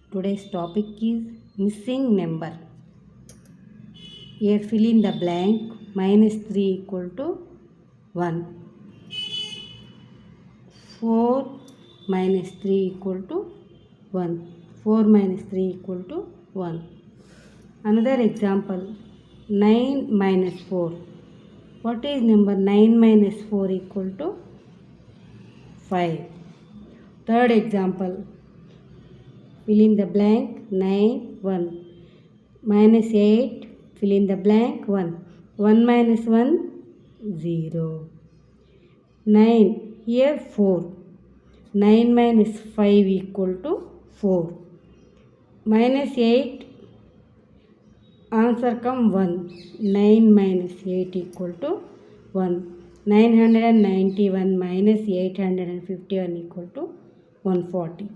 Today's topic is missing number. Here fill in the blank. -3 equal to 1. 4 minus 3 equal to 1. 4 minus 3 equal to 1. Another example, 9 minus 4. What is number 9 minus 4 equal to 5. Third example, fill in the blank, 9, 1. Minus 8, fill in the blank, 1. 1 minus 1, 0. 9, here 4. 9 minus 5 equal to 4. Minus 8, answer come 1. 9 minus 8 equal to 1. 991 minus 851 equal to 140.